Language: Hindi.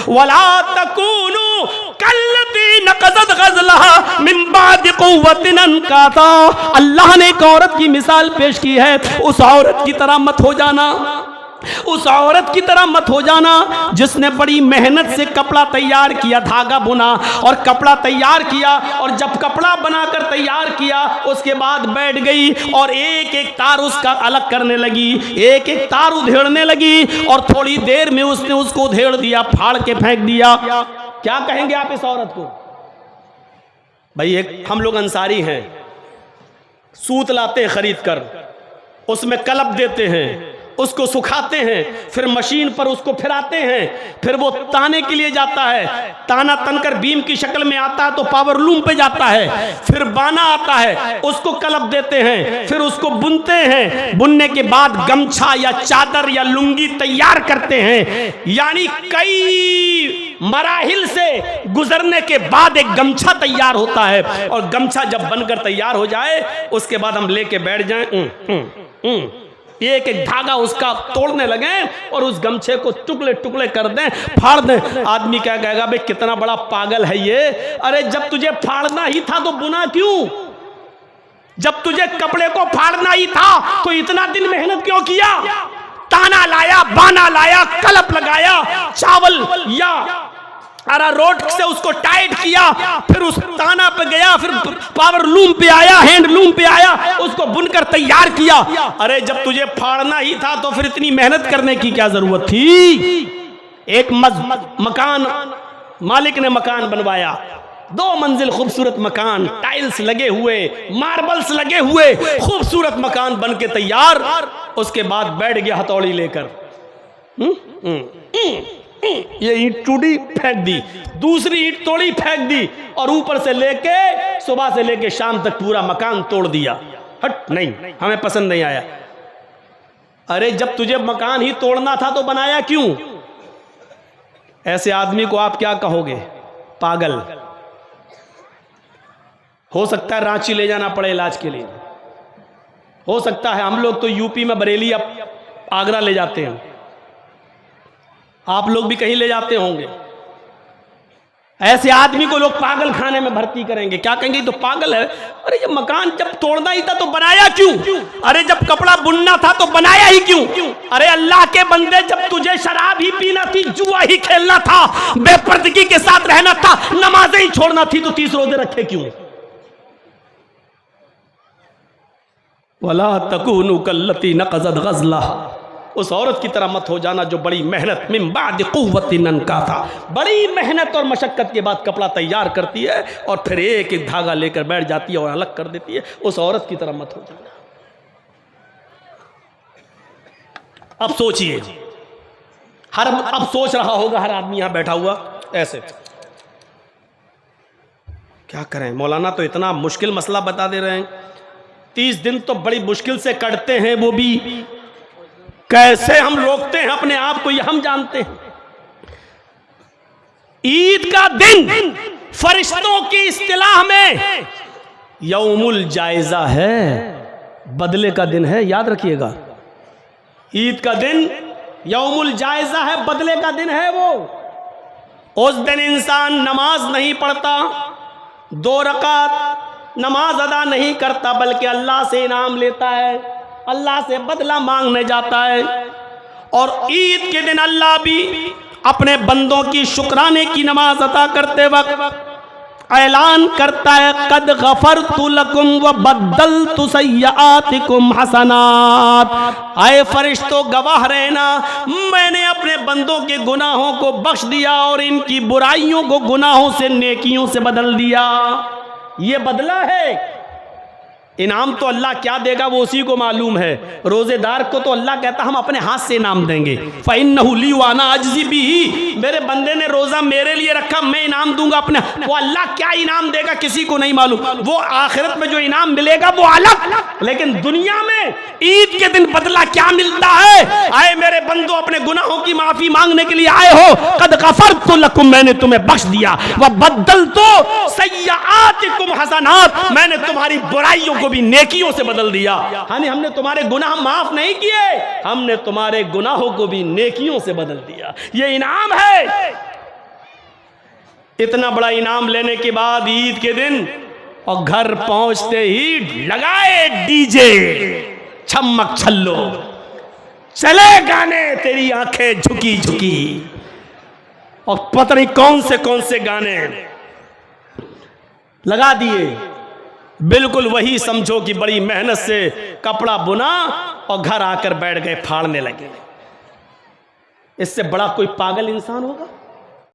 वला तकूनु कल्लती नक़ज़त ग़ज़लहा मिन बादि क़ुव्वतिन अनकासा। अल्लाह ने एक औरत की मिसाल पेश की है, उस औरत की तरह मत हो जाना, उस औरत की तरह मत हो जाना जिसने बड़ी मेहनत से कपड़ा तैयार किया, धागा बुना और कपड़ा तैयार किया, और जब कपड़ा बनाकर तैयार किया उसके बाद बैठ गई और एक एक तार उसका अलग करने लगी, एक एक तार उधेड़ने लगी, और थोड़ी देर में उसने उसको उधेड़ दिया, फाड़ के फेंक दिया। क्या कहेंगे आप इस औरत को? भाई एक हम लोग अंसारी हैं, सूत लाते हैं खरीद कर, उसमें कलब देते हैं, उसको सुखाते हैं, फिर मशीन पर उसको फिराते हैं, फिर वो ताने के लिए जाता है, ताना तनकर बीम की शक्ल में आता है तो पावर लूम पे जाता है, फिर बाना आता है, उसको कलब देते हैं, फिर उसको बुनते हैं, बुनने के बाद गमछा या चादर या लुंगी तैयार करते हैं। यानी कई मराहिल से गुजरने के बाद एक गमछा तैयार होता है, और गमछा जब बनकर तैयार हो जाए उसके बाद हम लेके बैठ जाएं, एक एक धागा उसका तोड़ने लगे और उस गमछे को टुकड़े टुकड़े कर दें, फाड़ दें। आदमी क्या कहेगा, भाई कितना बड़ा पागल है ये। अरे जब तुझे फाड़ना ही था तो बुना क्यों? जब तुझे कपड़े को फाड़ना ही था तो इतना दिन मेहनत क्यों किया? ताना लाया, बाना लाया, कलप लगाया, चावल या अरारोट से उसको टाइट किया, फिर उस ताना पे गया, फिर पावर लूम पे आया, हैंड लूम पे आया, उसको बुनकर तैयार किया। अरे जब तुझे फाड़ना ही था तो फिर इतनी मेहनत करने की क्या जरूरत थी? एक मकान मालिक ने मकान बनवाया, 2 मंजिल खूबसूरत मकान, टाइल्स लगे हुए, मार्बल्स लगे हुए, खूबसूरत मकान बन के तैयार। उसके बाद बैठ गया हथौड़ी लेकर, ये ईंट टूटी फेंक दी, दूसरी ईंट तोड़ी फेंक दी, और ऊपर से लेके सुबह से लेके शाम तक पूरा मकान तोड़ दिया। हट, नहीं हमें पसंद नहीं आया। अरे जब तुझे मकान ही तोड़ना था तो बनाया क्यों? ऐसे आदमी को आप क्या कहोगे? पागल। हो सकता है रांची ले जाना पड़े इलाज के लिए, हो सकता है। हम लोग तो यूपी में बरेली, अब आगरा ले जाते हैं, आप लोग भी कहीं ले जाते होंगे। ऐसे आदमी को लोग पागल खाने में भर्ती करेंगे, क्या कहेंगे तो पागल है। अरे ये मकान जब तोड़ना ही था तो बनाया क्यों? अरे जब कपड़ा बुनना था तो बनाया ही क्यों? अरे अल्लाह के बंदे, जब तुझे शराब ही पीना थी, जुआ ही खेलना था, बेपर्दगी के साथ रहना था, नमाजें ही छोड़ना थी, तो 30 रोजे रखे क्यों? वला तकूनु कल्लती नक़ज़त ग़ज़लहा, उस औरत की तरह मत हो जाना जो बड़ी मेहनत मिन बादि क़ुव्वतिन अनकासा, बड़ी मेहनत और मशक्क़त के बाद कपड़ा तैयार करती है और फिर एक एक धागा लेकर बैठ जाती है और अलग कर देती है। उस औरत की तरह मत हो जाना। अब सोचिए, अब सोच रहा होगा हर आदमी यहां बैठा हुआ ऐसे, क्या करें? मौलाना तो इतना मुश्किल मसला बता दे रहे हैं, 30 दिन तो बड़ी मुश्किल से कटते हैं, वो भी कैसे हम रोकते हैं अपने आप को ये हम जानते हैं। ईद का दिन फरिश्तों की इस्तिलाह में यौमुल जायजा है, बदले का दिन है, याद रखिएगा। ईद का दिन यौमुल जायजा है, बदले का दिन है। वो उस दिन इंसान नमाज नहीं पढ़ता, 2 रकात नमाज अदा नहीं करता, बल्कि अल्लाह से इनाम लेता है, अल्लाह से बदला मांगने जाता है। और ईद के दिन अल्लाह भी अपने बंदों की शुक्राने की नमाज अदा करते वक्त ऐलान करता है, कद गफरतु लकुम व बद्दलतु सय्यातिकुम हसनात। आए फरिश्तों गवाह रहना, मैंने अपने बंदों के गुनाहों को बख्श दिया और इनकी बुराइयों को गुनाहों से नेकियों से बदल दिया। ये बदला है। इनाम तो अल्लाह क्या देगा वो उसी को मालूम है। रोजेदार को तो अल्लाह कहता हम अपने हाथ से इनाम देंगे, फ़इन्नहु ली व अना अज्ज़ी बिही, मेरे बंदे ने रोज़ा मेरे लिए रखा, मैं इनाम दूंगा अपने। वो अल्लाह क्या इनाम देगा किसी को नहीं मालूम, वो आखिरत में जो इनाम मिलेगा वो अलग। लेकिन दुनिया में ईद के दिन बदला क्या मिलता है? आए मेरे बंदो अपने गुनाहों की माफ़ी मांगने के लिए आए हो, कद गफ़रतु लकुम, मैंने तुम्हें बख्श दिया, व बद्दलतु सय्यातिकुम हसनात, मैंने तुम्हारी बुराइयों को भी नेकियों से बदल दिया। यानी हमने तुम्हारे गुनाह माफ नहीं किए, हमने तुम्हारे गुनाहों को भी नेकियों से बदल दिया। ये इनाम है। इतना बड़ा इनाम लेने के बाद ईद के दिन और घर पहुंचते ही लगाए डीजे, छमक छल्लो, चले गाने तेरी आंखें झुकी झुकी, और पता नहीं कौन से गाने लगा दिए। बिल्कुल वही समझो कि बड़ी मेहनत से कपड़ा बुना और घर आकर बैठ गए, फाड़ने लगे। इससे बड़ा कोई पागल इंसान होगा?